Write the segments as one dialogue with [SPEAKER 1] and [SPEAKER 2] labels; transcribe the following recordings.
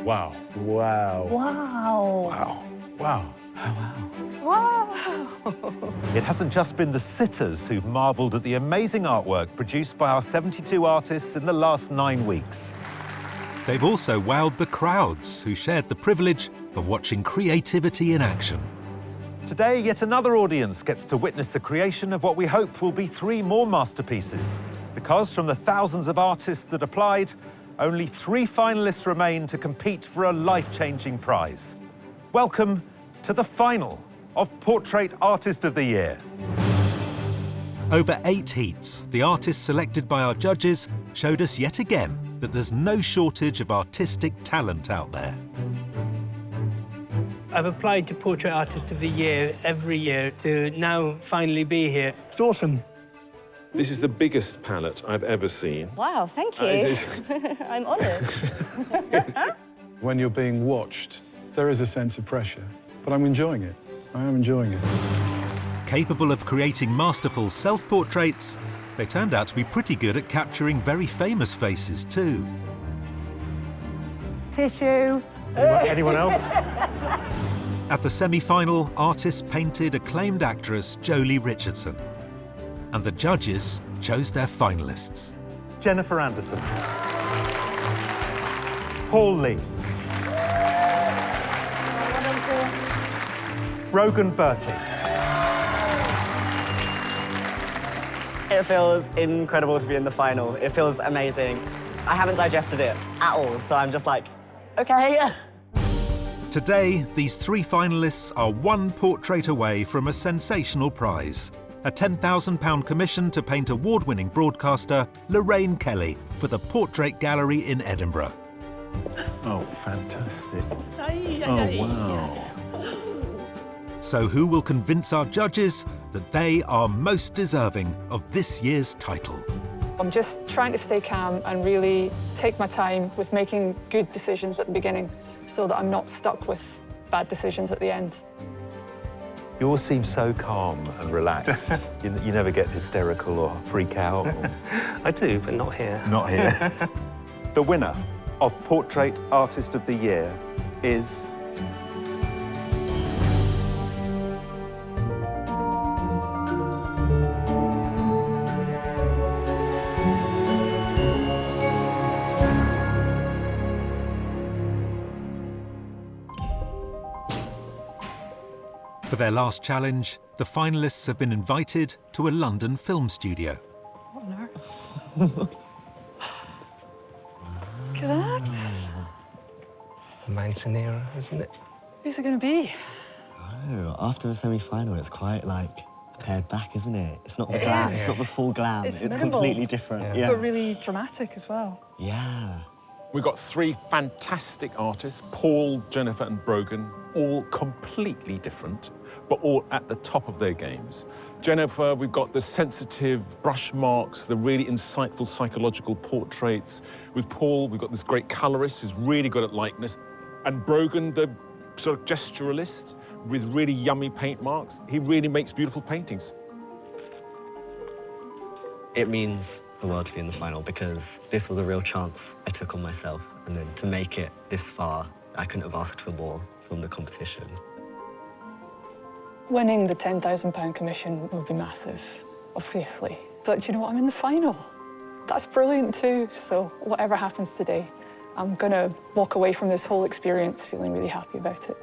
[SPEAKER 1] Wow.
[SPEAKER 2] Wow.
[SPEAKER 3] Wow.
[SPEAKER 1] Wow. Wow.
[SPEAKER 3] Wow.
[SPEAKER 4] It hasn't just been the sitters who've marvelled at the amazing artwork produced by our 72 artists in the last 9 weeks. They've also wowed the crowds who shared the privilege of watching creativity in action. Today, yet another audience gets to witness the creation of what we hope will be 3 more masterpieces. Because from the thousands of artists that applied, only 3 finalists remain to compete for a life-changing prize. Welcome to the final of Portrait Artist of the Year. Over 8 heats, the artists selected by our judges showed us yet again that there's no shortage of artistic talent out there.
[SPEAKER 5] I've applied to Portrait Artist of the Year every year to now finally be here. It's awesome.
[SPEAKER 1] This is the biggest palette I've ever seen.
[SPEAKER 3] Wow, thank you. I'm honoured.
[SPEAKER 6] When you're being watched, there is a sense of pressure, but I'm enjoying it. I am enjoying it.
[SPEAKER 4] Capable of creating masterful self-portraits, they turned out to be pretty good at capturing very famous faces too.
[SPEAKER 3] Tissue.
[SPEAKER 2] Anyone else?
[SPEAKER 4] At the semi-final, artists painted acclaimed actress Jolie Richardson. And the judges chose their finalists. Jennifer Anderson. Paul Lee. Brogan Bertie.
[SPEAKER 7] It feels incredible to be in the final. It feels amazing. I haven't digested it at all, so I'm just like, okay.
[SPEAKER 4] Today, these 3 finalists are 1 portrait away from a sensational prize. A £10,000 commission to paint award-winning broadcaster Lorraine Kelly for the Portrait Gallery in Edinburgh.
[SPEAKER 1] Oh, fantastic. Oh, wow.
[SPEAKER 4] So who will convince our judges that they are most deserving of this year's title?
[SPEAKER 8] I'm just trying to stay calm and really take my time with making good decisions at the beginning so that I'm not stuck with bad decisions at the end.
[SPEAKER 4] You all seem so calm and relaxed. you never get hysterical or freak out? Or...
[SPEAKER 9] I do, but not here.
[SPEAKER 4] Not here. The winner of Portrait Artist of the Year is... For their last challenge, the finalists have been invited to a London film studio.
[SPEAKER 8] What on earth? Look at that.
[SPEAKER 9] It's a mountaineer, isn't it?
[SPEAKER 8] Who's it going to be?
[SPEAKER 7] Oh, after the semi-final, it's quite, like, pared back, isn't it? It's not the glam, it's not the full glam.
[SPEAKER 8] It's
[SPEAKER 7] It's
[SPEAKER 8] minimal.
[SPEAKER 7] completely different. Yeah.
[SPEAKER 8] But really dramatic as well.
[SPEAKER 7] Yeah.
[SPEAKER 1] We've got 3 fantastic artists, Paul, Jennifer and Brogan, all completely different, but all at the top of their games. Jennifer, we've got the sensitive brush marks, the really insightful psychological portraits. With Paul, we've got this great colorist who's really good at likeness. And Brogan, the sort of gesturalist with really yummy paint marks. He really makes beautiful paintings.
[SPEAKER 7] It means the world to be in the final because this was a real chance I took on myself. And then to make it this far, I couldn't have asked for more from the competition.
[SPEAKER 8] Winning the £10,000 commission would be massive, obviously. But you know what, I'm in the final. That's brilliant too, so whatever happens today, I'm gonna walk away from this whole experience feeling really happy about it.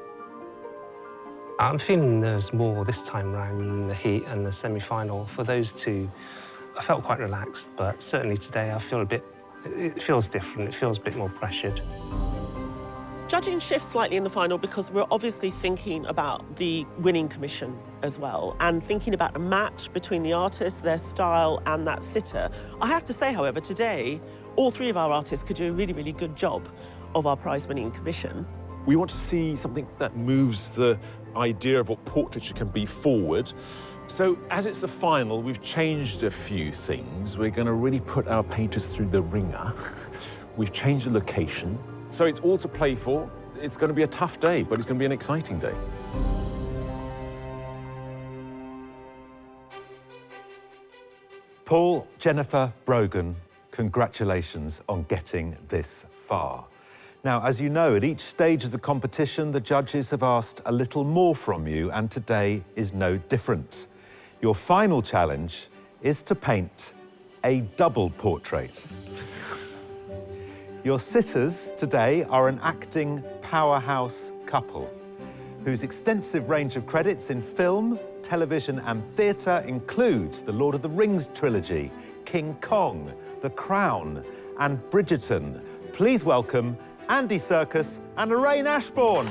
[SPEAKER 9] I'm feeling there's more this time around in the heat and the semi-final. For those 2, I felt quite relaxed, but certainly today I feel it feels different, it feels a bit more pressured.
[SPEAKER 10] Judging shifts slightly in the final because we're obviously thinking about the winning commission as well and thinking about a match between the artist, their style and that sitter. I have to say, however, today, all 3 of our artists could do a really, really good job of our prize-winning commission.
[SPEAKER 1] We want to see something that moves the idea of what portraiture can be forward. So as it's the final, we've changed a few things. We're going to really put our painters through the ringer. We've changed the location. So it's all to play for. It's going to be a tough day, but it's going to be an exciting day.
[SPEAKER 4] Paul, Jennifer, Brogan, congratulations on getting this far. Now, as you know, at each stage of the competition, the judges have asked a little more from you, and today is no different. Your final challenge is to paint a double portrait. Your sitters today are an acting powerhouse couple whose extensive range of credits in film, television and theatre includes the Lord of the Rings trilogy, King Kong, The Crown and Bridgerton. Please welcome Andy Serkis and Lorraine Ashbourne.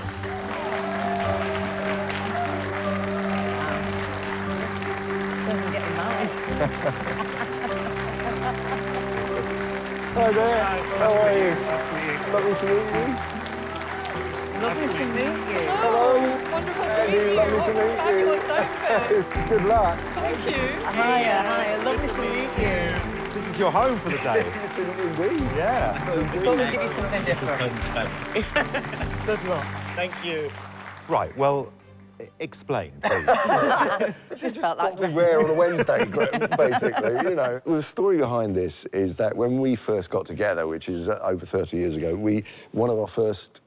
[SPEAKER 2] Hi there. How are you? Lovely to meet you.
[SPEAKER 11] Lovely to meet you.
[SPEAKER 2] Hello.
[SPEAKER 8] Wonderful to
[SPEAKER 2] Andy,
[SPEAKER 8] meet you.
[SPEAKER 2] lovely to meet you.
[SPEAKER 8] Fabulous outfit.
[SPEAKER 2] Good luck.
[SPEAKER 8] Thank you.
[SPEAKER 11] Hiya, lovely to meet you.
[SPEAKER 4] This is your home for the day.
[SPEAKER 2] Yes, indeed.
[SPEAKER 4] Yeah.
[SPEAKER 11] Thought we'd give you something different. Good luck.
[SPEAKER 2] Thank you.
[SPEAKER 4] Right, well, explain, please.
[SPEAKER 11] Just felt like
[SPEAKER 12] What we wear on a Wednesday, basically, you know. Well, the story behind this is that when we first got together, which is over 30 years ago, one of our first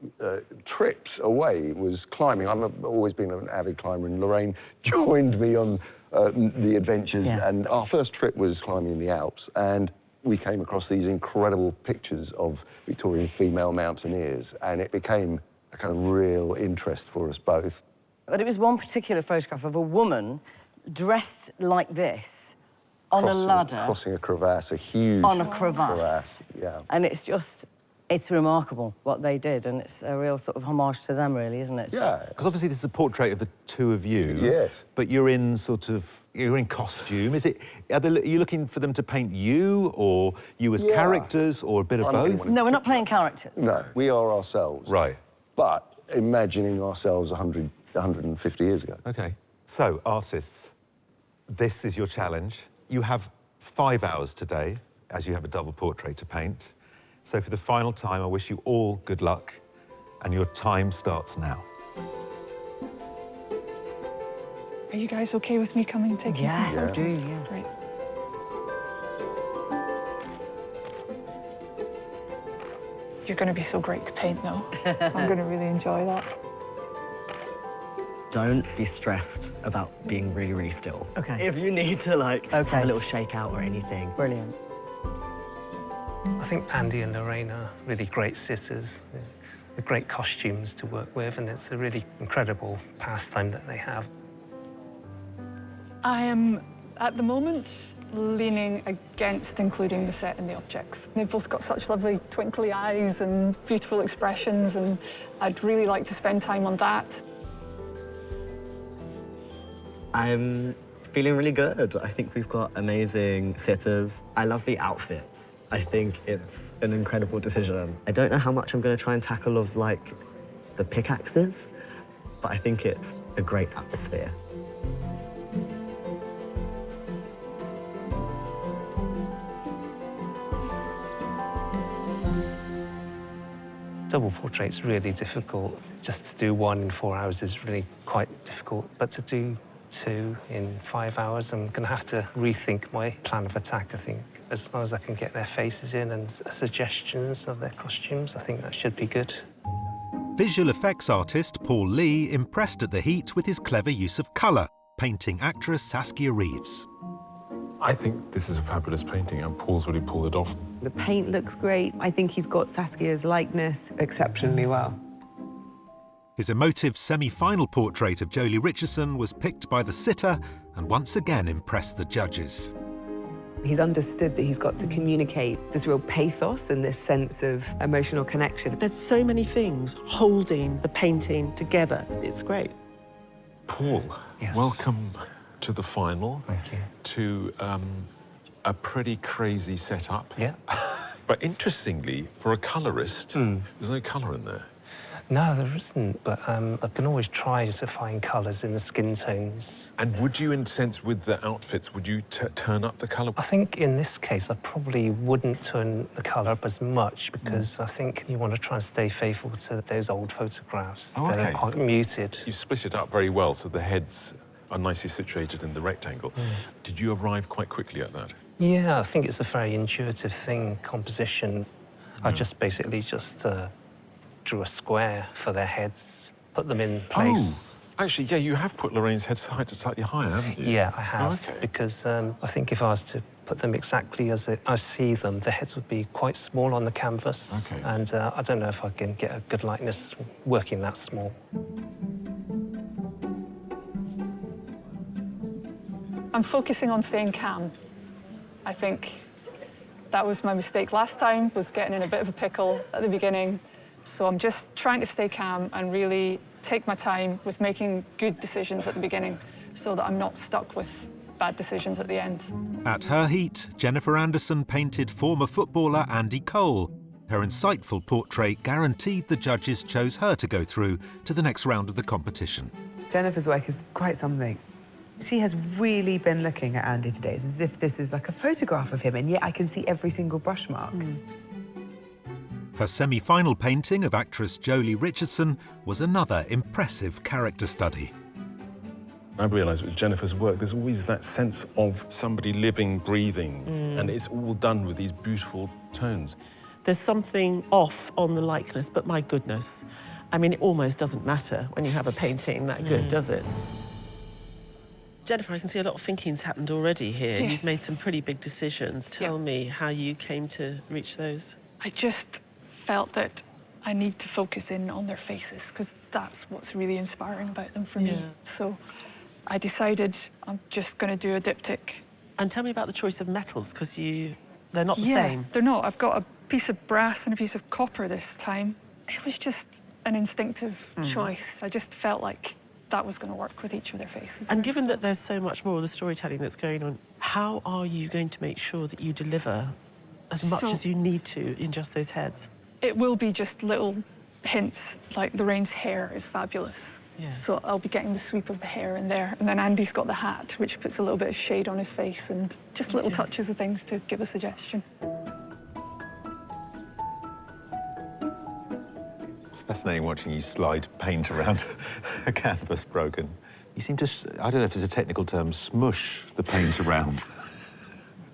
[SPEAKER 12] trips away was climbing. I've always been an avid climber, and Lorraine joined me on the adventures, and our first trip was climbing in the Alps, and we came across these incredible pictures of Victorian female mountaineers, and it became a kind of real interest for us both.
[SPEAKER 11] But it was one particular photograph of a woman dressed like this on a ladder.
[SPEAKER 12] Crossing a crevasse, a huge
[SPEAKER 11] on a crevasse.
[SPEAKER 12] Yeah.
[SPEAKER 11] And it's just, it's remarkable what they did, and it's a real sort of homage to them, really, isn't it?
[SPEAKER 12] Yeah.
[SPEAKER 4] Because obviously this is a portrait of the two of you.
[SPEAKER 12] Yes.
[SPEAKER 4] But you're in you're in costume. Are you looking for them to paint you, or you as characters, or a bit of both?
[SPEAKER 11] No, we're not playing characters.
[SPEAKER 12] No, we are ourselves.
[SPEAKER 4] Right.
[SPEAKER 12] But imagining ourselves 150 years ago.
[SPEAKER 4] OK. So, artists, this is your challenge. You have 5 hours today, as you have a double portrait to paint. So for the final time, I wish you all good luck, and your time starts now.
[SPEAKER 8] Are you guys okay with me coming and taking some photos?
[SPEAKER 11] Yeah.
[SPEAKER 8] Great. You're going to be so great to paint, though. I'm going to really enjoy that.
[SPEAKER 7] Don't be stressed about being really, really still.
[SPEAKER 11] OK.
[SPEAKER 7] If you need to, like, have a little shakeout or anything.
[SPEAKER 11] Brilliant.
[SPEAKER 9] I think Andy and Lorraine are really great sitters. They're great costumes to work with, and it's a really incredible pastime that they have.
[SPEAKER 8] I am, at the moment, leaning against including the set and the objects. They've both got such lovely twinkly eyes and beautiful expressions, and I'd really like to spend time on that.
[SPEAKER 7] I'm feeling really good. I think we've got amazing sitters. I love the outfits. I think it's an incredible decision. I don't know how much I'm going to try and tackle of, like, the pickaxes, but I think it's a great atmosphere.
[SPEAKER 9] Double portrait's really difficult. Just to do one in 4 hours is really quite difficult, but to do 2 in 5 hours, I'm going to have to rethink my plan of attack, I think. As long as I can get their faces in and suggestions of their costumes, I think that should be good.
[SPEAKER 4] Visual effects artist Paul Lee impressed at the Heat with his clever use of colour, painting actress Saskia Reeves.
[SPEAKER 1] I think this is a fabulous painting, and Paul's really pulled it off.
[SPEAKER 13] The paint looks great. I think he's got Saskia's likeness exceptionally well.
[SPEAKER 4] His emotive semi-final portrait of Jolie Richardson was picked by the sitter and once again impressed the judges.
[SPEAKER 13] He's understood that he's got to communicate this real pathos and this sense of emotional connection.
[SPEAKER 10] There's so many things holding the painting together. It's great.
[SPEAKER 1] Paul, welcome to the final.
[SPEAKER 9] Thank you.
[SPEAKER 1] To a pretty crazy setup.
[SPEAKER 9] Yeah.
[SPEAKER 1] But interestingly, for a colourist, there's no colour in there.
[SPEAKER 9] No, there isn't, but I can always try to find colours in the skin tones.
[SPEAKER 1] And would you, in a sense, with the outfits, would you turn up the colour?
[SPEAKER 9] I think in this case, I probably wouldn't turn the colour up as much because I think you want to try and stay faithful to those old photographs that are quite muted.
[SPEAKER 1] You split it up very well, so the heads are nicely situated in the rectangle. Did you arrive quite quickly at that?
[SPEAKER 9] Yeah, I think it's a very intuitive thing, composition. I just basically drew a square for their heads, put them in place.
[SPEAKER 1] Oh, actually, yeah, you have put Lorraine's head slightly higher, haven't you?
[SPEAKER 9] Yeah, I have,
[SPEAKER 1] okay.
[SPEAKER 9] because I think if I was to put them exactly as I see them, the heads would be quite small on the canvas.
[SPEAKER 1] Okay.
[SPEAKER 9] And I don't know if I can get a good likeness working that small.
[SPEAKER 8] I'm focusing on staying calm. I think that was my mistake last time, was getting in a bit of a pickle at the beginning. So I'm just trying to stay calm and really take my time with making good decisions at the beginning so that I'm not stuck with bad decisions at the end.
[SPEAKER 4] At her heat, Jennifer Anderson painted former footballer Andy Cole. Her insightful portrait guaranteed the judges chose her to go through to the next round of the competition.
[SPEAKER 13] Jennifer's work is quite something. She has really been looking at Andy today. It's as if this is like a photograph of him, and yet I can see every single brush mark.
[SPEAKER 4] Her semi-final painting of actress Jolie Richardson was another impressive character study.
[SPEAKER 1] I've realised with Jennifer's work, there's always that sense of somebody living, breathing, and it's all done with these beautiful tones.
[SPEAKER 10] There's something off on the likeness, but my goodness. I mean, it almost doesn't matter when you have a painting that good, does it? Jennifer, I can see a lot of thinking's happened already here.
[SPEAKER 8] Yes.
[SPEAKER 10] You've made some pretty big decisions. Tell me how you came to reach those.
[SPEAKER 8] I just felt that I need to focus in on their faces because that's what's really inspiring about them for me. So I decided I'm just going to do a diptych.
[SPEAKER 10] And tell me about the choice of metals, because they're not the
[SPEAKER 8] Yeah,
[SPEAKER 10] same.
[SPEAKER 8] they're not. I've got a piece of brass and a piece of copper this time. It was just an instinctive choice. I just felt like that was going to work with each of their faces.
[SPEAKER 10] And given that there's so much more of the storytelling that's going on, how are you going to make sure that you deliver as much as you need to in just those heads?
[SPEAKER 8] It will be just little hints, like Lorraine's hair is fabulous.
[SPEAKER 10] Yes.
[SPEAKER 8] So I'll be getting the sweep of the hair in there. And then Andy's got the hat, which puts a little bit of shade on his face and just little touches of things to give a suggestion.
[SPEAKER 4] It's fascinating watching you slide paint around a canvas broken. You seem to, I don't know if it's a technical term, smush the paint around.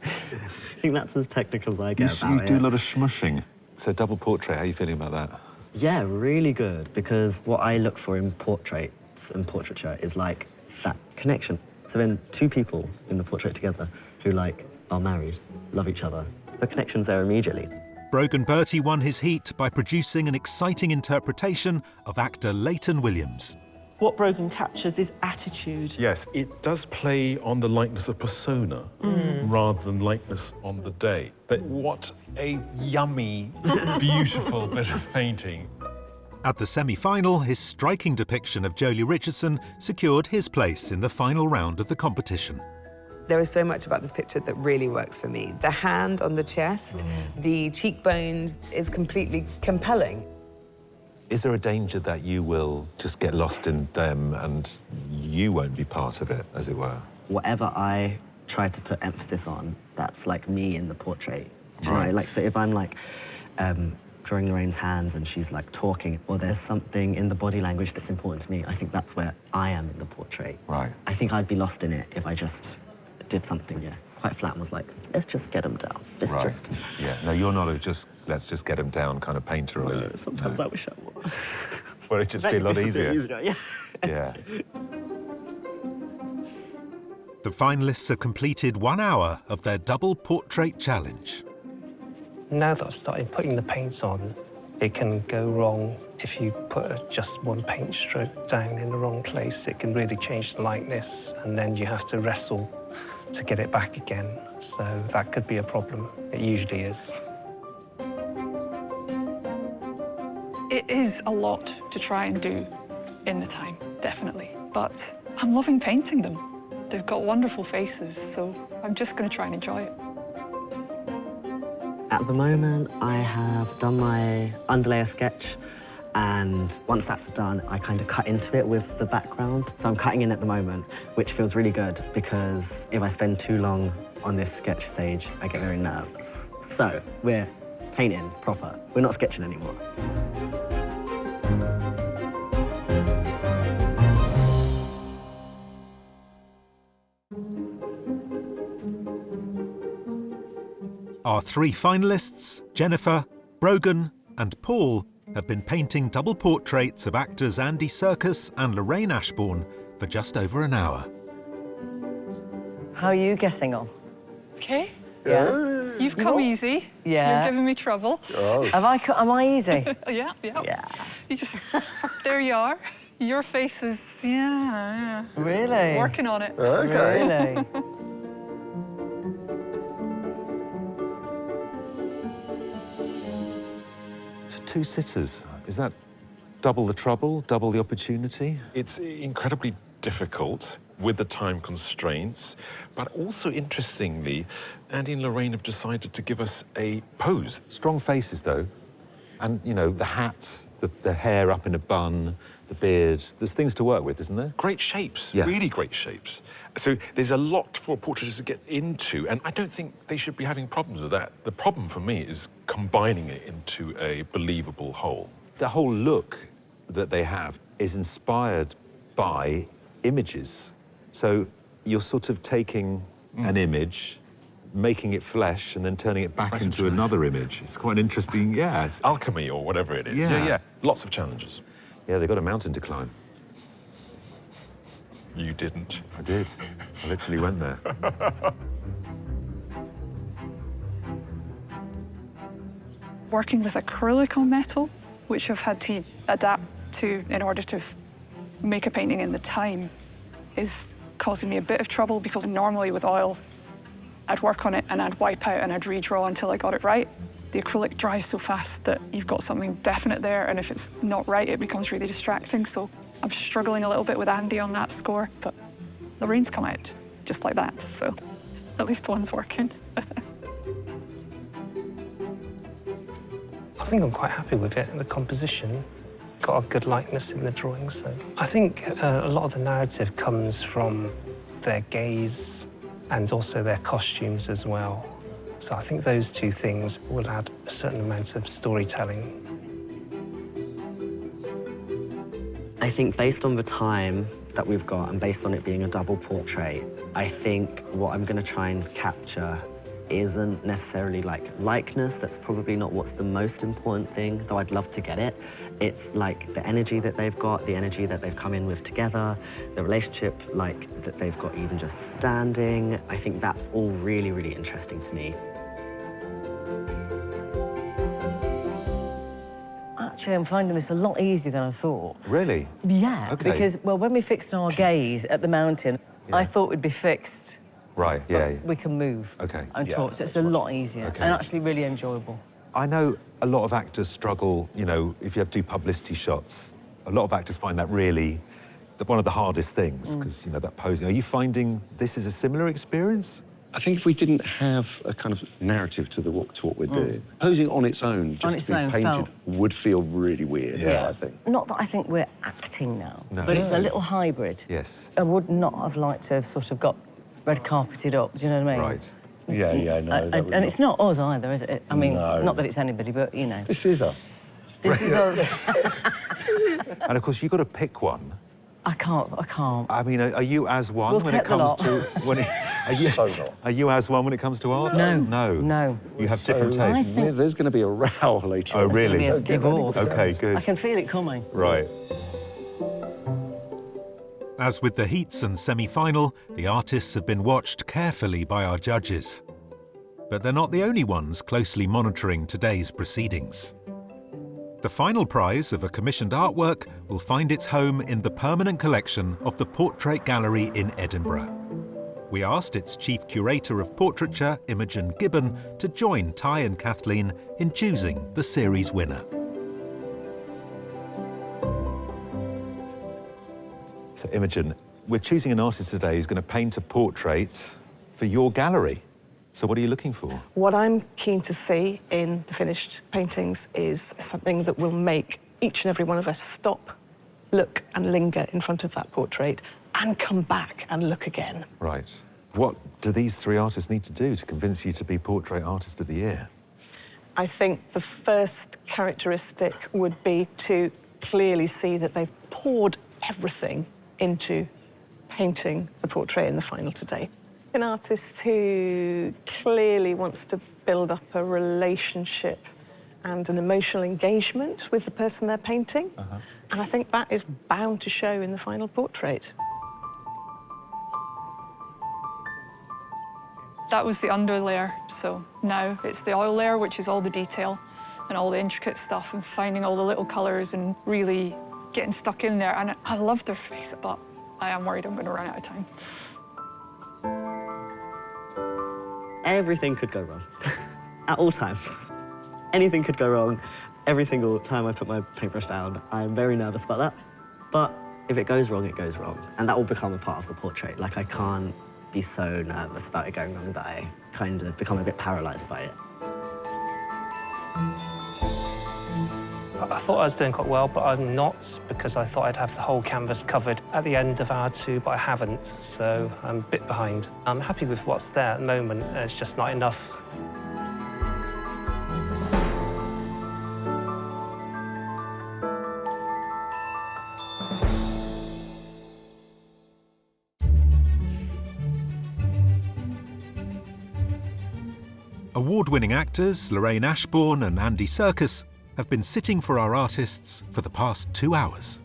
[SPEAKER 7] I think that's as technical as I get about
[SPEAKER 4] You do
[SPEAKER 7] it.
[SPEAKER 4] a lot of smushing. So double portrait, how are you feeling about that?
[SPEAKER 7] Yeah, really good, because what I look for in portraits and portraiture is like that connection. So when two people in the portrait together who are married, love each other, the connection's there immediately.
[SPEAKER 4] Brogan Bertie won his heat by producing an exciting interpretation of actor Leighton Williams.
[SPEAKER 10] What Brogan captures is attitude.
[SPEAKER 1] Yes, it does play on the likeness of persona rather than likeness on the day. But what a yummy, beautiful bit of painting.
[SPEAKER 4] At the semi-final, his striking depiction of Jolie Richardson secured his place in the final round of the competition.
[SPEAKER 13] There is so much about this picture that really works for me. The hand on the chest, the cheekbones is completely compelling.
[SPEAKER 4] Is there a danger that you will just get lost in them and you won't be part of it, as it were?
[SPEAKER 7] Whatever I try to put emphasis on, that's like me in the portrait. Do you
[SPEAKER 4] Right.
[SPEAKER 7] know? So if I'm drawing Lorraine's hands and she's talking, or there's something in the body language that's important to me, I think that's where I am in the portrait.
[SPEAKER 4] Right.
[SPEAKER 7] I think I'd be lost in it if I just did something, quite flat and was like, let's just get them down. Let's just...
[SPEAKER 4] Yeah, no, you're not a let's just get them down kind of painter, are you?
[SPEAKER 7] Sometimes I wish I was.
[SPEAKER 4] Well, it'd just be a lot easier.
[SPEAKER 7] Yeah.
[SPEAKER 4] Yeah. The finalists have completed 1 hour of their double portrait challenge.
[SPEAKER 9] Now that I've started putting the paints on, it can go wrong if you put just one paint stroke down in the wrong place. It can really change the likeness, and then you have to wrestle to get it back again. So that could be a problem. It usually is.
[SPEAKER 8] It is a lot to try and do in the time, definitely. But I'm loving painting them. They've got wonderful faces, so I'm just going to try and enjoy it.
[SPEAKER 7] At the moment, I have done my underlayer sketch, and once that's done, I kind of cut into it with the background. So I'm cutting in at the moment, which feels really good, because if I spend too long on this sketch stage, I get very nervous. So we're painting proper. We're not sketching anymore.
[SPEAKER 4] Our three finalists, Jennifer, Brogan and Paul, have been painting double portraits of actors Andy Serkis and Lorraine Ashbourne for just over an hour.
[SPEAKER 11] How are you getting on?
[SPEAKER 8] Okay.
[SPEAKER 11] Yeah.
[SPEAKER 8] You've come easy.
[SPEAKER 11] Yeah.
[SPEAKER 8] You're giving me trouble.
[SPEAKER 12] Oh.
[SPEAKER 11] Am I easy?
[SPEAKER 8] Yeah.
[SPEAKER 11] Yeah.
[SPEAKER 8] You just, there you are. Your face is, yeah.
[SPEAKER 11] Really?
[SPEAKER 8] Working on it.
[SPEAKER 12] Okay.
[SPEAKER 11] Really?
[SPEAKER 4] So 2 sitters, is that double the trouble, double the opportunity?
[SPEAKER 1] It's incredibly difficult with the time constraints, but also interestingly, Andy and Lorraine have decided to give us a pose.
[SPEAKER 4] Strong faces, though. And, you know, the hat, the hair up in a bun, the beard. There's things to work with, isn't there?
[SPEAKER 1] Great shapes,
[SPEAKER 4] Yeah.
[SPEAKER 1] really great shapes. So there's a lot for portraiters to get into, and I don't think they should be having problems with that. The problem for me is combining it into a believable whole.
[SPEAKER 4] The whole look that they have is inspired by images. So you're sort of taking an image, making it flesh, and then turning it back into another image. It's quite an interesting, yeah. It's
[SPEAKER 1] alchemy or whatever it is.
[SPEAKER 4] Yeah.
[SPEAKER 1] Lots of challenges.
[SPEAKER 4] Yeah, they've got a mountain to climb.
[SPEAKER 1] You didn't.
[SPEAKER 4] I did. I literally went there.
[SPEAKER 8] Working with acrylic on metal, which I've had to adapt to in order to make a painting in the time, is causing me a bit of trouble because normally with oil, I'd work on it and I'd wipe out and I'd redraw until I got it right. The acrylic dries so fast that you've got something definite there, and if it's not right, it becomes really distracting. So I'm struggling a little bit with Andy on that score, but Lorraine's come out just like that, so at least one's working.
[SPEAKER 9] I think I'm quite happy with it. The composition got a good likeness in the drawing, so I think a lot of the narrative comes from their gaze and also their costumes as well. So I think those 2 things will add a certain amount of storytelling.
[SPEAKER 7] I think based on the time that we've got and based on it being a double portrait, I think what I'm going to try and capture isn't necessarily like likeness. That's probably not what's the most important thing, though I'd love to get it. It's like the energy that they've got, the energy that they've come in with together, the relationship like that they've got even just standing. I think that's all really, really interesting to me.
[SPEAKER 11] Actually, I'm finding this a lot easier than I thought.
[SPEAKER 4] Really?
[SPEAKER 11] Yeah,
[SPEAKER 4] Okay.
[SPEAKER 11] because, well, when we fixed our gaze at the mountain, I thought we'd be fixed.
[SPEAKER 4] Right, yeah.
[SPEAKER 11] We can move.
[SPEAKER 4] Okay.
[SPEAKER 11] And talk, so it's a lot easier and actually really enjoyable.
[SPEAKER 4] I know a lot of actors struggle, you know, if you have to do publicity shots, a lot of actors find that really one of the hardest things, because, you know, that posing. Are you finding this is a similar experience?
[SPEAKER 12] I think if we didn't have a kind of narrative to what we're doing, posing on its own, just to be painted, would feel really weird, I think.
[SPEAKER 11] Not that I think we're acting now,
[SPEAKER 4] No.
[SPEAKER 11] but it's a little hybrid.
[SPEAKER 4] Yes.
[SPEAKER 11] I would not have liked to have sort of got red carpeted up, do you know what I mean?
[SPEAKER 12] Right. Yeah, no.
[SPEAKER 11] And it's not us either, is it? I mean, not that it's anybody, but, you know.
[SPEAKER 12] This is us.
[SPEAKER 11] This is us.
[SPEAKER 4] And, of course, you've got to pick one.
[SPEAKER 11] I can't.
[SPEAKER 4] I mean, are you as one
[SPEAKER 11] We'll
[SPEAKER 4] when it
[SPEAKER 11] take the
[SPEAKER 4] comes
[SPEAKER 11] lot.
[SPEAKER 4] to... When it, are you as one when it comes to art?
[SPEAKER 11] No.
[SPEAKER 4] No. You have different tastes.
[SPEAKER 12] There's going to be a row later on.
[SPEAKER 4] Oh, really?
[SPEAKER 11] It's gonna be a divorce.
[SPEAKER 4] OK, good.
[SPEAKER 11] I can feel it coming.
[SPEAKER 4] Right. As with the heats and semi-final, the artists have been watched carefully by our judges. But they're not the only ones closely monitoring today's proceedings. The final prize of a commissioned artwork will find its home in the permanent collection of the Portrait Gallery in Edinburgh. We asked its chief curator of portraiture, Imogen Gibbon, to join Ty and Kathleen in choosing the series winner. So, Imogen, we're choosing an artist today who's going to paint a portrait for your gallery. So what are you looking for?
[SPEAKER 14] What I'm keen to see in the finished paintings is something that will make each and every one of us stop, look and linger in front of that portrait and come back and look again.
[SPEAKER 4] Right. What do these 3 artists need to do to convince you to be Portrait Artist of the Year?
[SPEAKER 14] I think the first characteristic would be to clearly see that they've poured everything into painting the portrait in the final today. An artist who clearly wants to build up a relationship and an emotional engagement with the person they're painting. And I think that is bound to show in the final portrait.
[SPEAKER 8] That was the under layer, so now it's the oil layer, which is all the detail and all the intricate stuff and finding all the little colours and really getting stuck in there. And I love their face, but I am worried I'm going to run out of time.
[SPEAKER 7] Everything could go wrong at all times. Anything could go wrong every single time I put my paintbrush down. I'm very nervous about that. But if it goes wrong, it goes wrong. And that will become a part of the portrait. Like, I can't be so nervous about it going wrong that I kind of become a bit paralysed by it.
[SPEAKER 9] I thought I was doing quite well, but I'm not, because I thought I'd have the whole canvas covered at the end of hour 2, but I haven't, so I'm a bit behind. I'm happy with what's there at the moment. It's just not enough.
[SPEAKER 4] Award-winning actors Lorraine Ashbourne and Andy Serkis have been sitting for our artists for the past 2 hours.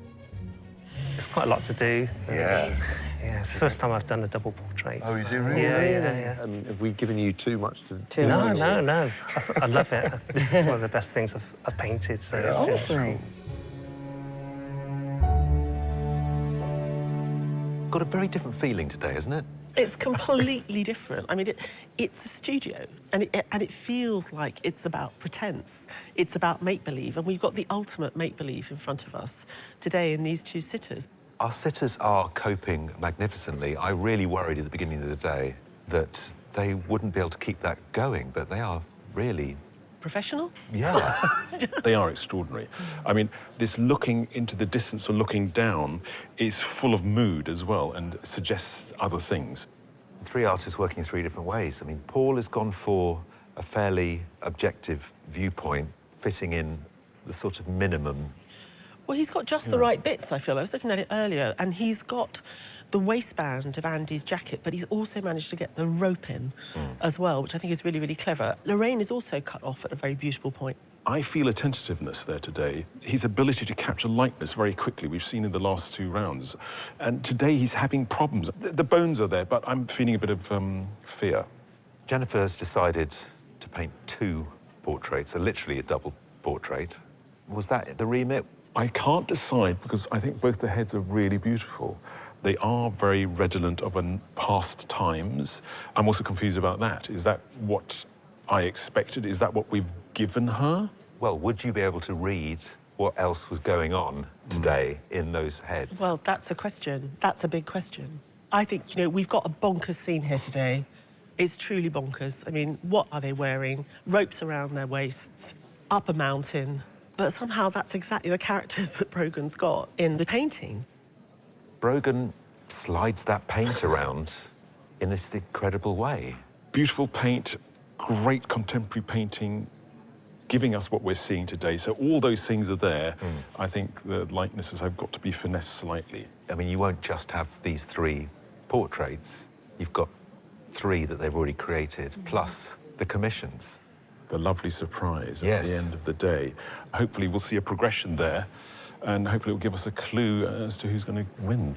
[SPEAKER 9] It's quite a lot to do.
[SPEAKER 12] Yeah.
[SPEAKER 9] Yeah, it's the first time I've done a double portrait.
[SPEAKER 12] Oh, is it really?
[SPEAKER 9] Yeah.
[SPEAKER 12] Have we given you too much to...
[SPEAKER 9] No. I love it. This is one of the best things I've painted, so it's just...
[SPEAKER 4] Got a very different feeling today, isn't it?
[SPEAKER 10] It's completely different. I mean, it's a studio, and it feels like it's about pretense. It's about make-believe, and we've got the ultimate make-believe in front of us today in these two sitters.
[SPEAKER 4] Our sitters are coping magnificently. I really worried at the beginning of the day that they wouldn't be able to keep that going, but they are really...
[SPEAKER 10] Professional?
[SPEAKER 4] Yeah.
[SPEAKER 1] They are extraordinary. I mean, this looking into the distance or looking down is full of mood as well and suggests other things.
[SPEAKER 4] 3 artists working in 3 different ways. I mean, Paul has gone for a fairly objective viewpoint, fitting in the sort of minimum.
[SPEAKER 10] Well, he's got just the right bits, I feel. I was looking at it earlier, and he's got the waistband of Andy's jacket, but he's also managed to get the rope in as well, which I think is really, really clever. Lorraine is also cut off at a very beautiful point.
[SPEAKER 1] I feel a tentativeness there today. His ability to capture lightness very quickly, we've seen in the last 2 rounds. And today he's having problems. The bones are there, but I'm feeling a bit of fear.
[SPEAKER 4] Jennifer's decided to paint 2 portraits, so literally a double portrait. Was that the remit?
[SPEAKER 1] I can't decide because I think both the heads are really beautiful. They are very redolent of past times. I'm also confused about that. Is that what I expected? Is that what we've given her?
[SPEAKER 4] Well, would you be able to read what else was going on today in those heads?
[SPEAKER 10] Well, that's a question. That's a big question. I think, you know, we've got a bonkers scene here today. It's truly bonkers. I mean, what are they wearing? Ropes around their waists, up a mountain. But somehow that's exactly the characters that Brogan's got in the painting.
[SPEAKER 4] Brogan slides that paint around in this incredible way.
[SPEAKER 1] Beautiful paint, great contemporary painting, giving us what we're seeing today. So all those things are there. I think the likenesses have got to be finessed slightly.
[SPEAKER 4] I mean, you won't just have these 3 portraits. You've got 3 that they've already created, plus the commissions.
[SPEAKER 1] The lovely surprise at the end of the day. Hopefully we'll see a progression there, and hopefully it will give us a clue as to who's going to win.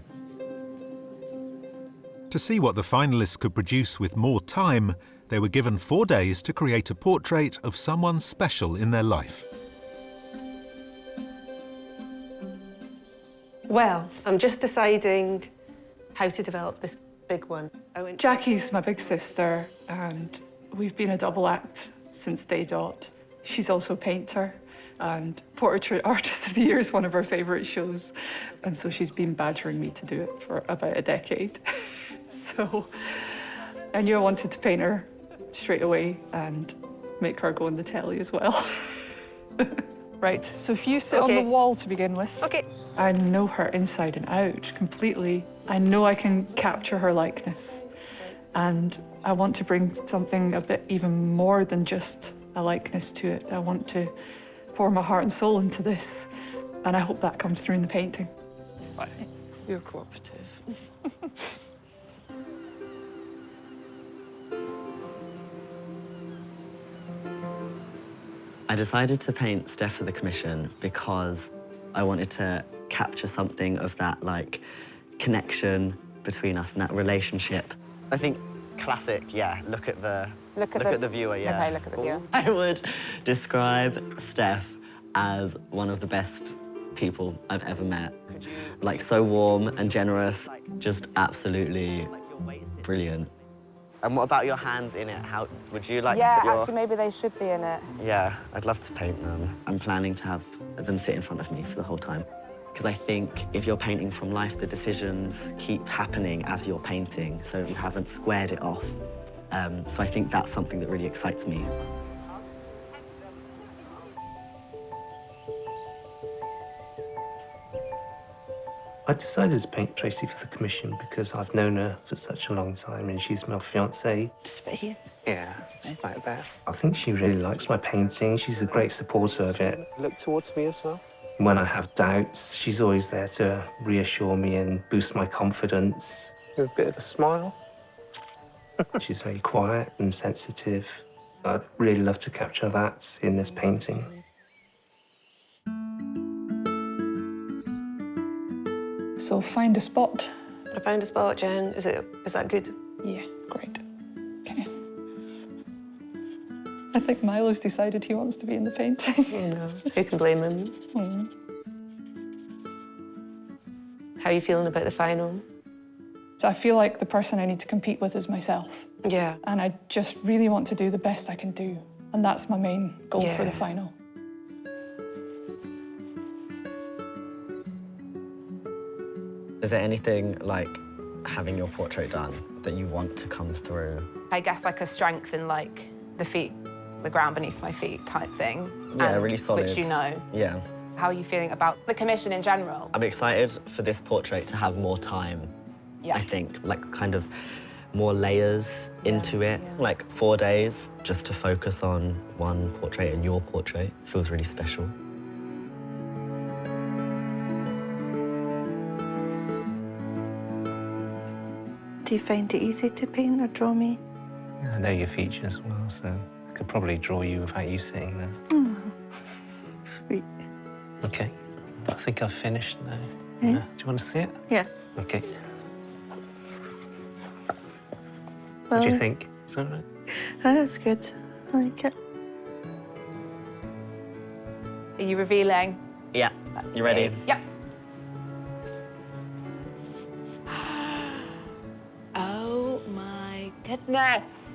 [SPEAKER 4] To see what the finalists could produce with more time, they were given 4 days to create a portrait of someone special in their life.
[SPEAKER 15] Well, I'm just deciding how to develop this big one.
[SPEAKER 8] Jackie's my big sister, and we've been a double act since day dot. She's also a painter, and Portrait Artist of the Year is one of her favourite shows, and so she's been badgering me to do it for about a decade. So I knew I wanted to paint her straight away and make her go on the telly as well. Right, so if you sit on the wall to begin with.
[SPEAKER 15] Okay.
[SPEAKER 8] I know her inside and out completely. I know I can capture her likeness, and I want to bring something a bit even more than just a likeness to it. I want to pour my heart and soul into this, and I hope that comes through in the painting.
[SPEAKER 15] You're cooperative.
[SPEAKER 7] I I decided to paint Steph for the commission because I wanted to capture something of that, like, connection between us and that relationship. I think classic, yeah, look at the viewer, yeah.
[SPEAKER 15] Okay, look at the viewer.
[SPEAKER 7] I would describe Steph as one of the best people I've ever met. Like, so warm and generous, just absolutely brilliant. And what about your hands in it? How would you like
[SPEAKER 15] Yeah,
[SPEAKER 7] to put your...
[SPEAKER 15] actually, maybe they should be in it.
[SPEAKER 7] Yeah, I'd love to paint them. I'm planning to have them sit in front of me for the whole time. Because I think if you're painting from life, the decisions keep happening as you're painting, so you haven't squared it off. So I think that's something that really excites me.
[SPEAKER 9] I decided to paint Tracy for the commission because I've known her for such a long time and she's my fiancée.
[SPEAKER 15] Just a bit here.
[SPEAKER 9] Yeah, just like that. I think she really likes my painting. She's a great supporter of it.
[SPEAKER 2] Look towards me as well.
[SPEAKER 9] When I have doubts, she's always there to reassure me and boost my confidence.
[SPEAKER 2] With a bit of a smile.
[SPEAKER 9] She's very quiet and sensitive. I'd really love to capture that in this painting.
[SPEAKER 8] So find a spot.
[SPEAKER 15] I found a spot, Jen. Is that good?
[SPEAKER 8] Yeah, great. Okay. I think Milo's decided he wants to be in the painting.
[SPEAKER 15] Oh, no. Who can blame him?
[SPEAKER 8] Mm.
[SPEAKER 15] How are you feeling about the final?
[SPEAKER 8] So I feel like the person I need to compete with is myself.
[SPEAKER 15] Yeah.
[SPEAKER 8] And I just really want to do the best I can do. And that's my main goal for the final.
[SPEAKER 7] Is there anything, like, having your portrait done that you want to come through?
[SPEAKER 16] I guess like a strength in like the feet, the ground beneath my feet type thing.
[SPEAKER 7] Yeah,
[SPEAKER 16] and,
[SPEAKER 7] really solid.
[SPEAKER 16] Which you know.
[SPEAKER 7] Yeah.
[SPEAKER 16] How are you feeling about the commission in general?
[SPEAKER 7] I'm excited for this portrait to have more time, I think. Like, kind of more layers into it. Like 4 days just to focus on one portrait and your portrait feels really special.
[SPEAKER 17] Do you find it easy to paint or draw me?
[SPEAKER 9] I know your features well, so I could probably draw you without you sitting there.
[SPEAKER 17] Oh, sweet.
[SPEAKER 9] OK. I think I've finished now.
[SPEAKER 17] Yeah.
[SPEAKER 9] Do you want to see it?
[SPEAKER 17] Yeah.
[SPEAKER 9] OK. What do you think? Is that right?
[SPEAKER 17] That's good. I like it.
[SPEAKER 16] Are you revealing?
[SPEAKER 7] Yeah. You ready?
[SPEAKER 16] Yep. Oh my goodness.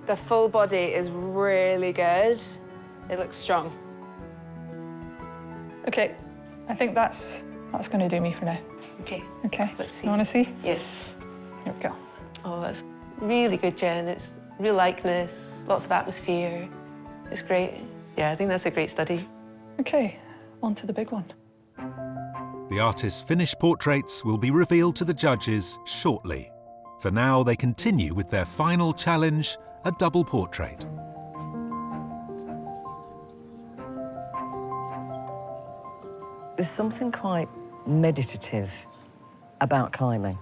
[SPEAKER 16] The full body is really good. It looks strong.
[SPEAKER 8] Okay, I think that's going to do me for now.
[SPEAKER 15] Okay.
[SPEAKER 8] Okay.
[SPEAKER 15] Let's see.
[SPEAKER 8] You want to see?
[SPEAKER 15] Yes.
[SPEAKER 8] Here we go.
[SPEAKER 15] Oh, that's really good, Jen. It's real likeness, lots of atmosphere. It's great. Yeah, I think that's a great study.
[SPEAKER 8] Okay, on to the big one.
[SPEAKER 4] The artist's finished portraits will be revealed to the judges shortly. For now, they continue with their final challenge, a double portrait.
[SPEAKER 11] There's something quite meditative about climbing.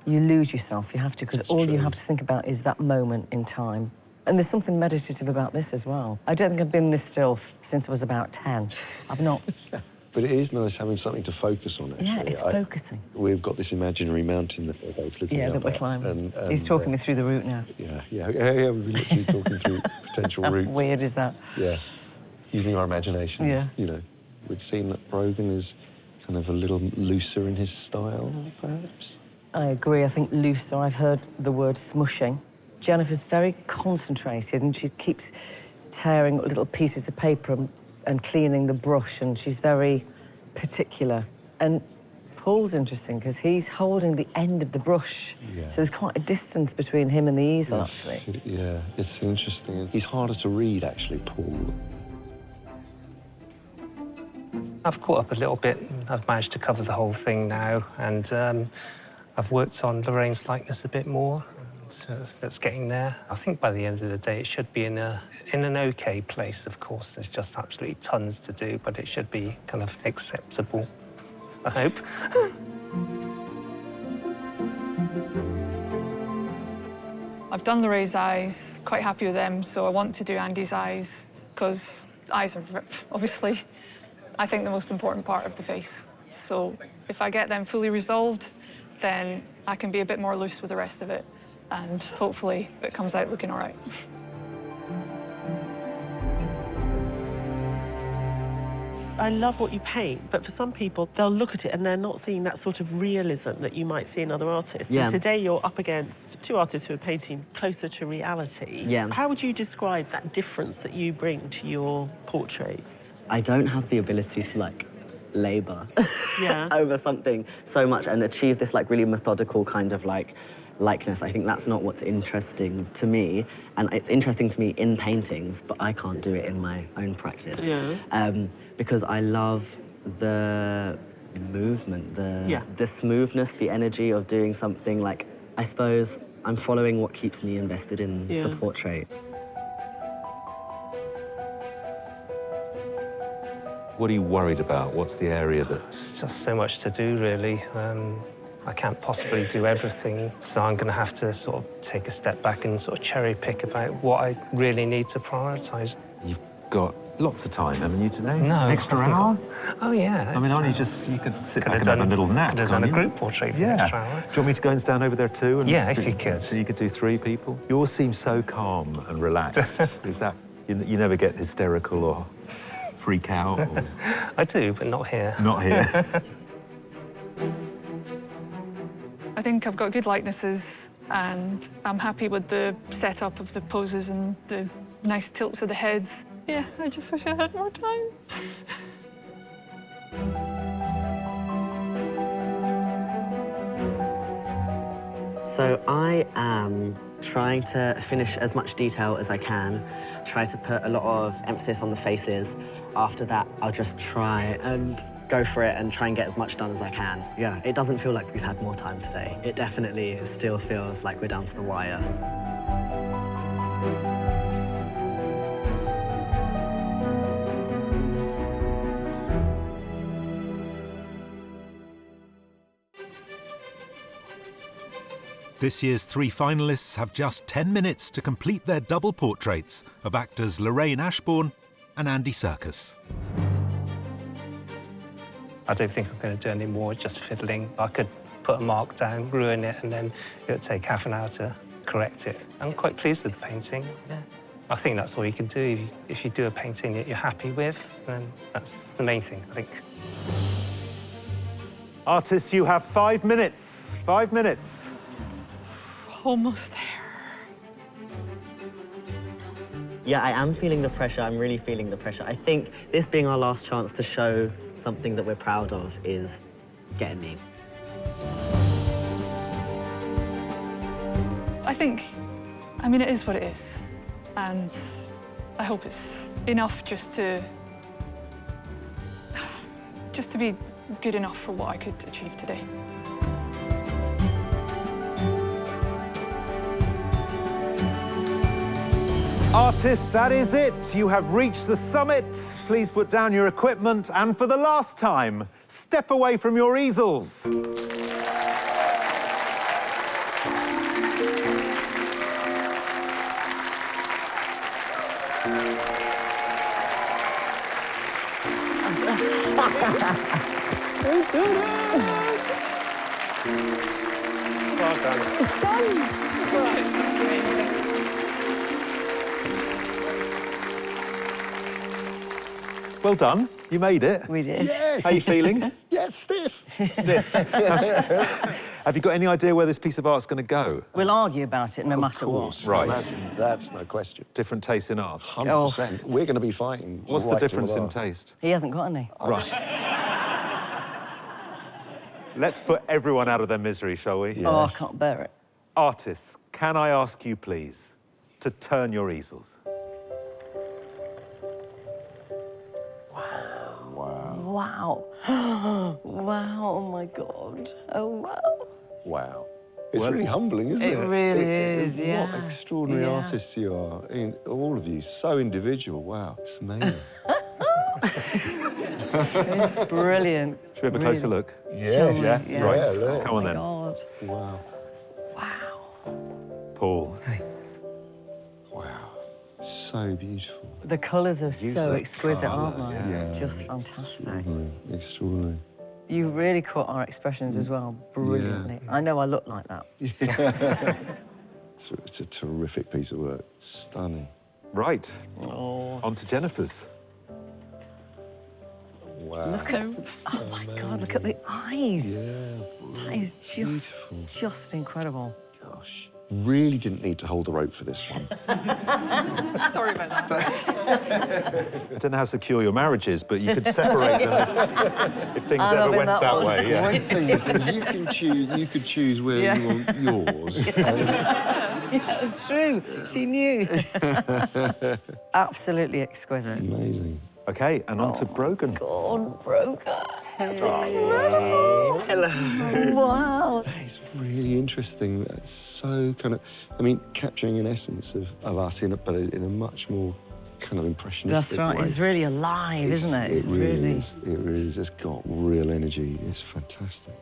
[SPEAKER 11] You lose yourself, you have to, because all you have to think about is that moment in time. And there's something meditative about this as well. I don't think I've been this still since I was about 10. I've not.
[SPEAKER 12] But it is nice having something to focus on, actually.
[SPEAKER 11] Yeah, it's focusing.
[SPEAKER 12] We've got this imaginary mountain that we're both looking at.
[SPEAKER 11] Yeah, that we're climbing. He's talking me through the route now.
[SPEAKER 12] Yeah, we've been literally talking through potential routes.
[SPEAKER 11] How weird is that?
[SPEAKER 12] Yeah, using our imaginations.
[SPEAKER 11] Yeah.
[SPEAKER 12] You know, it would seem that Brogan is kind of a little looser in his style, perhaps.
[SPEAKER 11] I agree. I think looser. I've heard the word smushing. Jennifer's very concentrated and she keeps tearing little pieces of paper and cleaning the brush, and she's very particular. And Paul's interesting because he's holding the end of the brush.
[SPEAKER 12] Yeah.
[SPEAKER 11] So there's quite a distance between him and the easel, actually.
[SPEAKER 12] Yeah, it's interesting. He's harder to read, actually, Paul.
[SPEAKER 9] I've caught up a little bit. I've managed to cover the whole thing now, and I've worked on Lorraine's likeness a bit more. So that's getting there. I think by the end of the day, it should be in an OK place, of course. There's just absolutely tons to do, but it should be kind of acceptable, I hope.
[SPEAKER 8] I've done Lorraine's eyes, quite happy with them, so I want to do Andy's eyes, because eyes are obviously, I think, the most important part of the face. So if I get them fully resolved, then I can be a bit more loose with the rest of it, and hopefully it comes out looking all right.
[SPEAKER 10] I love what you paint, but for some people, they'll look at it and they're not seeing that sort of realism that you might see in other artists.
[SPEAKER 7] Yeah.
[SPEAKER 10] So today you're up against two artists who are painting closer to reality.
[SPEAKER 7] Yeah.
[SPEAKER 10] How would you describe that difference that you bring to your portraits?
[SPEAKER 7] I don't have the ability to, like, labour
[SPEAKER 10] Yeah.
[SPEAKER 7] over something so much and achieve this, like, really methodical kind of, like, likeness. I think that's not what's interesting to me, and it's interesting to me in paintings, but I can't do it in my own practice.
[SPEAKER 10] Yeah.
[SPEAKER 7] Because I love the movement, the smoothness, the energy of doing something. Like, I suppose I'm following what keeps me invested in the portrait.
[SPEAKER 4] What are you worried about? What's the area that...
[SPEAKER 9] It's just so much to do, really. I can't possibly do everything, so I'm going to have to sort of take a step back and sort of cherry pick about what I really need to prioritise.
[SPEAKER 4] You've got lots of time, haven't you, today?
[SPEAKER 9] No.
[SPEAKER 4] An extra hour?
[SPEAKER 9] Oh, yeah.
[SPEAKER 4] I mean, aren't you just... You could sit back and have a little nap,
[SPEAKER 9] Could have
[SPEAKER 4] can't
[SPEAKER 9] done a
[SPEAKER 4] you?
[SPEAKER 9] group portrait for an extra hour.
[SPEAKER 4] Do you want me to go and stand over there too? And
[SPEAKER 9] Yeah, if you could.
[SPEAKER 4] So you could do 3 people? You all seem so calm and relaxed. Is that... You never get hysterical or freak out? Or...
[SPEAKER 9] I do, but not here.
[SPEAKER 4] Not here.
[SPEAKER 8] I think I've got good likenesses, and I'm happy with the setup of the poses and the nice tilts of the heads. Yeah, I just wish I had more time.
[SPEAKER 7] So I am trying to finish as much detail as I can, try to put a lot of emphasis on the faces. After that, I'll just try and go for it and try and get as much done as I can. Yeah, it doesn't feel like we've had more time today. It definitely still feels like we're down to the wire.
[SPEAKER 4] This year's 3 finalists have just 10 minutes to complete their double portraits of actors Lorraine Ashbourne and Andy Serkis.
[SPEAKER 9] I don't think I'm going to do any more just fiddling. I could put a mark down, ruin it, and then it would take half an hour to correct it. I'm quite pleased with the painting. Yeah. I think that's all you can do. If you do a painting that you're happy with, then that's the main thing, I think.
[SPEAKER 4] Artists, you have 5 minutes. 5 minutes.
[SPEAKER 8] Almost there.
[SPEAKER 7] Yeah, I am feeling the pressure. I'm really feeling the pressure. I think this being our last chance to show something that we're proud of is getting me.
[SPEAKER 8] I mean, it is what it is. And I hope it's enough just to be good enough for what I could achieve today.
[SPEAKER 4] Artists, that is it. You have reached the summit. Please put down your equipment and for the last time, step away from your easels.
[SPEAKER 2] Well done.
[SPEAKER 8] It's done. It's all right. That's amazing.
[SPEAKER 4] Well done. You made it.
[SPEAKER 11] We did.
[SPEAKER 12] Yes.
[SPEAKER 4] How are you feeling?
[SPEAKER 12] Yeah, it's stiff.
[SPEAKER 4] Stiff. Have you got any idea where this piece of art's going to go?
[SPEAKER 11] We'll argue about it no matter
[SPEAKER 12] Of course.
[SPEAKER 11] what.
[SPEAKER 4] Right.
[SPEAKER 12] That's no question.
[SPEAKER 4] Different taste in art.
[SPEAKER 12] 100%. We're going to be fighting.
[SPEAKER 4] What's the
[SPEAKER 12] right till
[SPEAKER 4] difference in
[SPEAKER 12] last.
[SPEAKER 4] taste?
[SPEAKER 11] He hasn't got any.
[SPEAKER 4] Right. Let's put everyone out of their misery, shall we?
[SPEAKER 11] Oh, I can't bear it.
[SPEAKER 4] Artists, can I ask you, please, to turn your easels?
[SPEAKER 11] Wow. Wow, oh my God. Oh, wow.
[SPEAKER 12] Wow. It's
[SPEAKER 6] Well,
[SPEAKER 12] really humbling, isn't it?
[SPEAKER 11] It really is, yeah.
[SPEAKER 12] What extraordinary
[SPEAKER 11] Yeah.
[SPEAKER 12] artists you are. All of you, so individual. Wow, it's amazing.
[SPEAKER 11] It's brilliant.
[SPEAKER 4] Should we have a closer look?
[SPEAKER 12] Yes.
[SPEAKER 4] Yeah?
[SPEAKER 11] Yeah.
[SPEAKER 4] Right.
[SPEAKER 12] Yeah, look.
[SPEAKER 4] Come on
[SPEAKER 11] Oh my
[SPEAKER 4] then.
[SPEAKER 11] God.
[SPEAKER 12] Wow.
[SPEAKER 11] Wow.
[SPEAKER 4] Paul.
[SPEAKER 12] Wow. So beautiful.
[SPEAKER 11] The colours are
[SPEAKER 12] Use
[SPEAKER 11] so
[SPEAKER 12] of
[SPEAKER 11] exquisite, aren't
[SPEAKER 12] colours,
[SPEAKER 11] they?
[SPEAKER 12] yeah.
[SPEAKER 11] Just fantastic.
[SPEAKER 12] Extraordinary.
[SPEAKER 11] You really caught our expressions as well, brilliantly. I know I look like that.
[SPEAKER 12] Yeah. It's a terrific piece of work. Stunning.
[SPEAKER 4] Right. On to Jennifer's.
[SPEAKER 12] Wow.
[SPEAKER 11] Look at, oh my God, look at the eyes.
[SPEAKER 12] Yeah,
[SPEAKER 11] that is just incredible.
[SPEAKER 12] Gosh. Really didn't need to hold the rope for this one.
[SPEAKER 8] Sorry about that.
[SPEAKER 4] I don't know how secure your marriage is, but you could separate them if things ever went that way.
[SPEAKER 12] The great thing is that you could choose where you want yours.
[SPEAKER 11] Yeah, it's true. She knew. Absolutely exquisite.
[SPEAKER 12] Amazing.
[SPEAKER 4] OK, and on to Brogan.
[SPEAKER 11] God, Brogan.
[SPEAKER 12] Hello.
[SPEAKER 11] Wow.
[SPEAKER 12] It's really interesting. It's so kind of, I mean, capturing an essence of us but in a much more kind of impressionistic
[SPEAKER 11] That's right.
[SPEAKER 12] way.
[SPEAKER 11] It's really alive, isn't it?
[SPEAKER 12] It really is. It really is. It's got real energy. It's fantastic.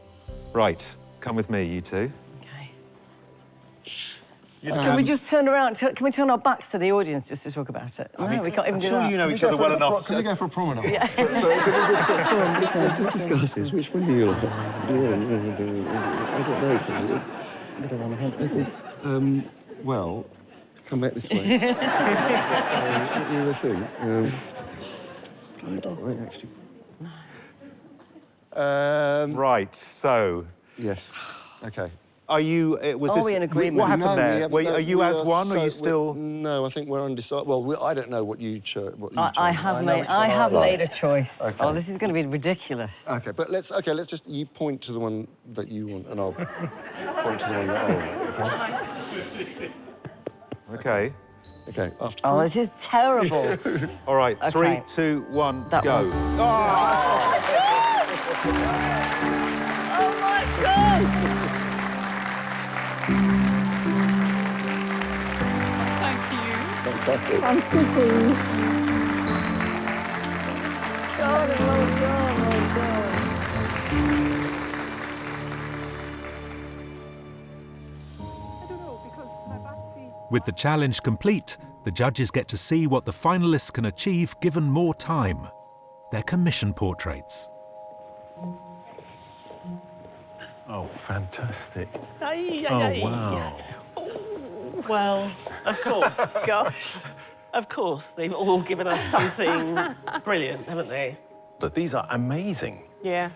[SPEAKER 4] Right, come with me, you two.
[SPEAKER 11] Can we just turn around? Can we turn our backs to the audience just to talk about it? No, we can't even do that.
[SPEAKER 4] Surely you know each other well enough.
[SPEAKER 12] Can we go for a promenade?
[SPEAKER 11] Yeah.
[SPEAKER 12] Can we just discuss this? Which one do you like? I don't know. Well, come back this way. What do you think? I don't actually.
[SPEAKER 4] Right, so...
[SPEAKER 12] Yes. OK.
[SPEAKER 4] Are you...
[SPEAKER 11] Are we in agreement?
[SPEAKER 4] What happened there?
[SPEAKER 12] No,
[SPEAKER 4] are you as one, or are you still...
[SPEAKER 12] No, I think we're undecided. Well, I don't know what you chose.
[SPEAKER 11] I have made a choice.
[SPEAKER 12] Okay.
[SPEAKER 11] Oh, this is going to be ridiculous.
[SPEAKER 12] OK, but let's just... You point to the one that you want, and I'll point to the one that I want,
[SPEAKER 4] OK.
[SPEAKER 12] OK, after...
[SPEAKER 11] Oh, this is terrible.
[SPEAKER 4] All right,
[SPEAKER 11] Okay.
[SPEAKER 4] 3, 2, 1,
[SPEAKER 11] That
[SPEAKER 4] go.
[SPEAKER 11] one.
[SPEAKER 16] Oh my God!
[SPEAKER 8] Thank you.
[SPEAKER 12] Fantastic.
[SPEAKER 16] I'm cooking. God, oh God, oh God.
[SPEAKER 8] I don't know, because I'm about to see...
[SPEAKER 4] With the challenge complete, the judges get to see what the finalists can achieve given more time. Their commission portraits.
[SPEAKER 1] Oh, fantastic.
[SPEAKER 10] Aye,
[SPEAKER 1] Oh,
[SPEAKER 10] aye, aye.
[SPEAKER 1] wow.
[SPEAKER 10] Well, of course.
[SPEAKER 16] Gosh.
[SPEAKER 10] Of course, they've all given us something brilliant, haven't they?
[SPEAKER 1] But these are amazing.
[SPEAKER 14] Yeah.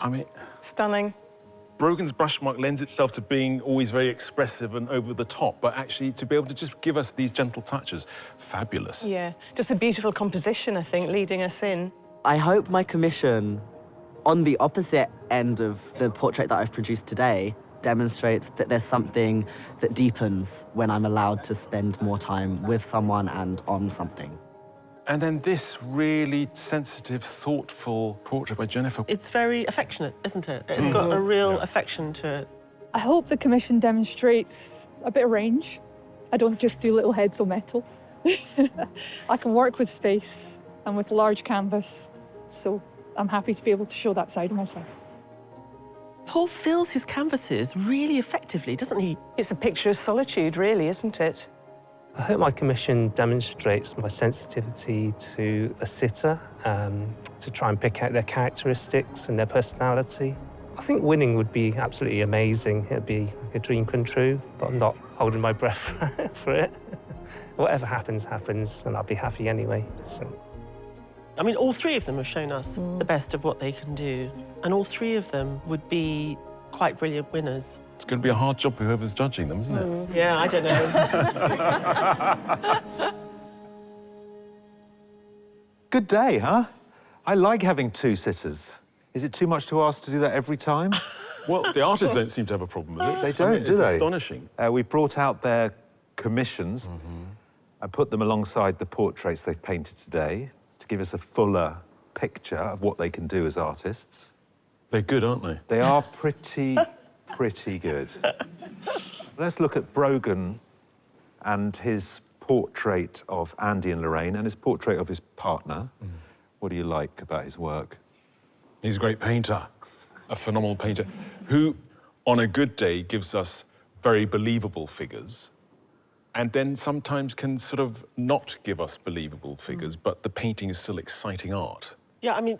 [SPEAKER 1] I mean,
[SPEAKER 14] Stunning.
[SPEAKER 1] Brogan's brushmark lends itself to being always very expressive and over the top, but actually to be able to just give us these gentle touches, fabulous.
[SPEAKER 14] Yeah. Just a beautiful composition, I think, leading us in.
[SPEAKER 7] I hope my commission, on the opposite end of the portrait that I've produced today, demonstrates that there's something that deepens when I'm allowed to spend more time with someone and on something.
[SPEAKER 1] And then this really sensitive, thoughtful portrait by Jennifer.
[SPEAKER 10] It's very affectionate, isn't it? It's got a real affection to it.
[SPEAKER 8] I hope the commission demonstrates a bit of range. I don't just do little heads of metal. I can work with space and with large canvas, so I'm happy to be able to show that side of myself.
[SPEAKER 10] Paul fills his canvases really effectively, doesn't he?
[SPEAKER 14] It's a picture of solitude, really, isn't it?
[SPEAKER 9] I hope my commission demonstrates my sensitivity to a sitter, to try and pick out their characteristics and their personality. I think winning would be absolutely amazing. It'd be like a dream come true, but I'm not holding my breath for it. Whatever happens, happens, and I'll be happy anyway. So.
[SPEAKER 10] I mean, all three of them have shown us the best of what they can do, and all three of them would be quite brilliant winners.
[SPEAKER 1] It's going to be a hard job for whoever's judging them, isn't it?
[SPEAKER 10] Yeah, I don't know.
[SPEAKER 4] Good day, huh? I like having 2 sitters. Is it too much to ask to do that every time?
[SPEAKER 1] Well, the artists don't seem to have a problem with it.
[SPEAKER 4] They don't,
[SPEAKER 1] I mean,
[SPEAKER 4] do they?
[SPEAKER 1] It's astonishing.
[SPEAKER 4] We brought out their commissions and put them alongside the portraits they've painted today to give us a fuller picture of what they can do as artists.
[SPEAKER 1] They're good, aren't they?
[SPEAKER 4] They are pretty good. Let's look at Brogan and his portrait of Andy and Lorraine and his portrait of his partner. What do you like about his work?
[SPEAKER 1] He's a great painter, a phenomenal painter, who, on a good day, gives us very believable figures. and then sometimes can sort of not give us believable figures, but the painting is still exciting art.
[SPEAKER 10] Yeah, I mean,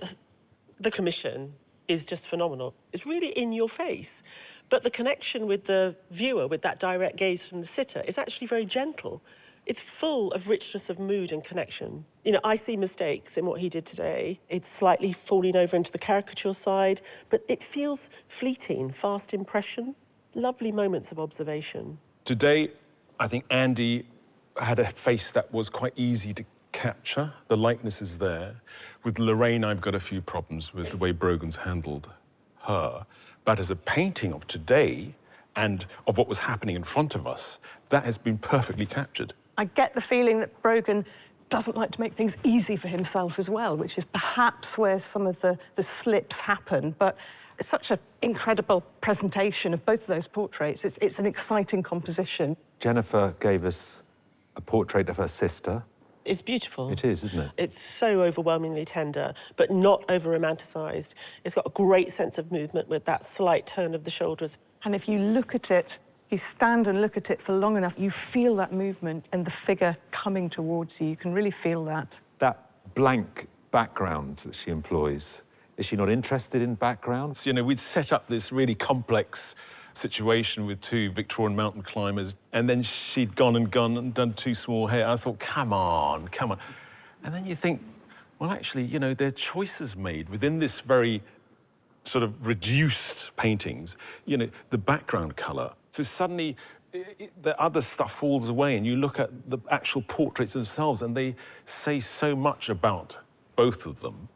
[SPEAKER 10] the commission is just phenomenal. It's really in your face. But the connection with the viewer, with that direct gaze from the sitter, is actually very gentle. It's full of richness of mood and connection. You know, I see mistakes in what he did today. It's slightly falling over into the caricature side, but it feels fleeting, fast impression, lovely moments of observation.
[SPEAKER 1] Today, I think Andy had a face that was quite easy to capture. The likeness is there. With Lorraine, I've got a few problems with the way Brogan's handled her. But as a painting of today and of what was happening in front of us, that has been perfectly captured.
[SPEAKER 14] I get the feeling that Brogan doesn't like to make things easy for himself as well, which is perhaps where some of the slips happen. But it's such an incredible presentation of both of those portraits. It's an exciting composition.
[SPEAKER 4] Jennifer gave us a portrait of her sister.
[SPEAKER 10] It's beautiful.
[SPEAKER 4] It is, isn't it?
[SPEAKER 10] It's so overwhelmingly tender, but not over-romanticised. It's got a great sense of movement with that slight turn of the shoulders.
[SPEAKER 14] And if you look at it, you stand and look at it for long enough, you feel that movement and the figure coming towards you. You can really feel that.
[SPEAKER 4] That blank background that she employs, is she not interested in backgrounds?
[SPEAKER 1] You know, we'd set up this really complex situation with two Victorian mountain climbers, and then she'd gone and done two small hair. I thought, come on. And then you think, well, actually, you know, there are choices made within this very sort of reduced paintings, you know, the background colour. So suddenly, the other stuff falls away, and you look at the actual portraits themselves, and they say so much about both of them.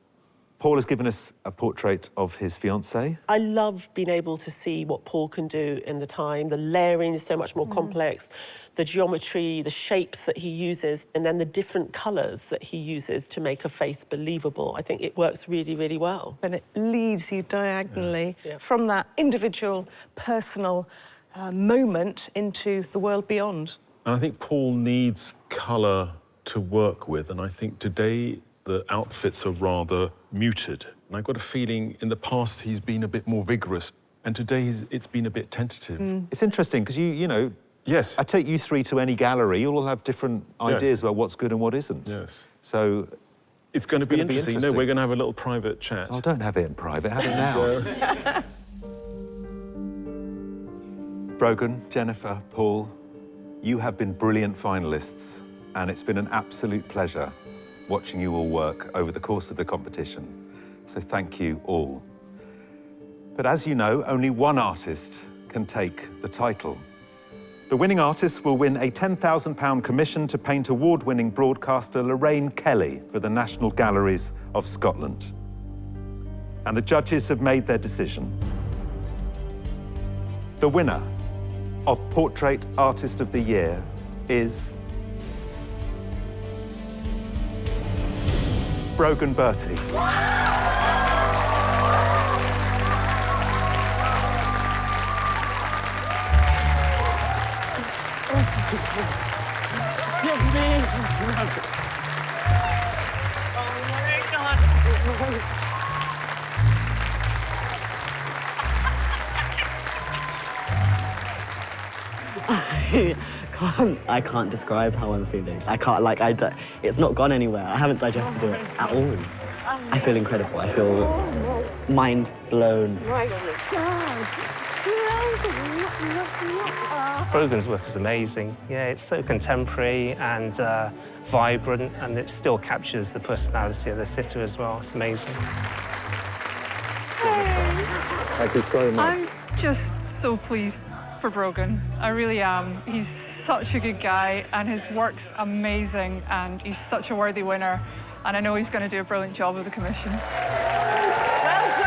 [SPEAKER 4] Paul has given us a portrait of his fiancée.
[SPEAKER 10] I love being able to see what Paul can do in the time. The layering is so much more complex, the geometry, the shapes that he uses, and then the different colours that he uses to make a face believable. I think it works really, really well.
[SPEAKER 14] And it leads you diagonally from that individual, personal moment into the world beyond.
[SPEAKER 1] And I think Paul needs colour to work with, and I think today the outfits are rather muted. And I've got a feeling in the past he's been a bit more vigorous, and today it's been a bit tentative.
[SPEAKER 4] It's interesting, because you know,
[SPEAKER 1] yes,
[SPEAKER 4] I take you three to any gallery, you'll all have different ideas about what's good and what isn't.
[SPEAKER 1] Yes.
[SPEAKER 4] So
[SPEAKER 1] it's going to be interesting. No, we're going to have a little private chat.
[SPEAKER 4] Oh, don't have it in private, have it now. Brogan, Jennifer, Paul, you have been brilliant finalists, and it's been an absolute pleasure watching you all work over the course of the competition. So thank you all. But as you know, only one artist can take the title. The winning artist will win a £10,000 commission to paint award-winning broadcaster Lorraine Kelly for the National Galleries of Scotland. And the judges have made their decision. The winner of Portrait Artist of the Year is Brogan Bertie.
[SPEAKER 7] I can't describe how I'm feeling. I can't, like, it's not gone anywhere. I haven't digested it at all. I feel incredible. I feel mind blown.
[SPEAKER 9] Brogan's work is amazing. Yeah, it's so contemporary and vibrant, and it still captures the personality of the sitter as well. It's amazing.
[SPEAKER 12] Thank you so much.
[SPEAKER 8] I'm just so pleased for Brogan. I really am. He's such a good guy, and his work's amazing, and he's such a worthy winner. And I know he's going to do a brilliant job with the commission.
[SPEAKER 10] Well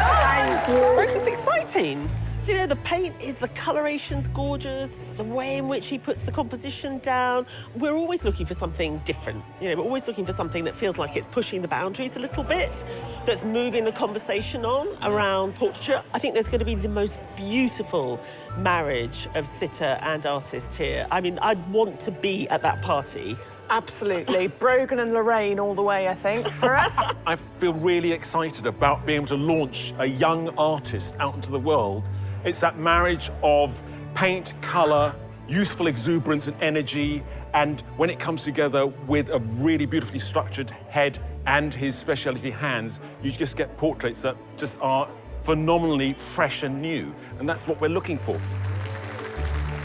[SPEAKER 10] done! Brogan's exciting. You know, the paint is, the coloration's gorgeous, the way in which he puts the composition down. We're always looking for something different. You know, we're always looking for something that feels like it's pushing the boundaries a little bit, that's moving the conversation on around portraiture. I think there's going to be the most beautiful marriage of sitter and artist here. I mean, I'd want to be at that party.
[SPEAKER 14] Absolutely. Brogan and Lorraine all the way, I think, for us.
[SPEAKER 1] I feel really excited about being able to launch a young artist out into the world. It's that marriage of paint, colour, youthful exuberance and energy, and when it comes together with a really beautifully structured head and his specialty hands, you just get portraits that just are phenomenally fresh and new, and that's what we're looking for.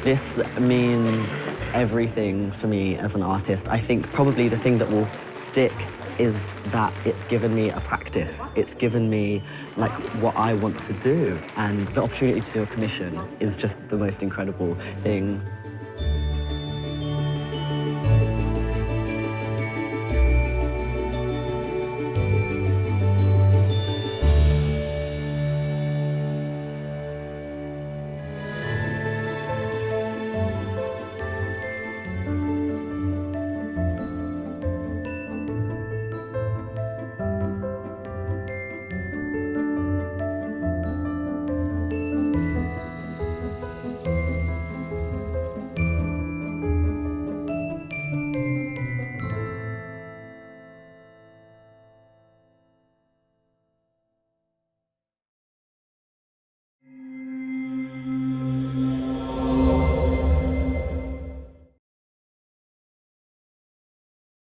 [SPEAKER 7] This means everything for me as an artist. I think probably the thing that will stick is that it's given me a practice. It's given me, like, what I want to do. And the opportunity to do a commission is just the most incredible thing.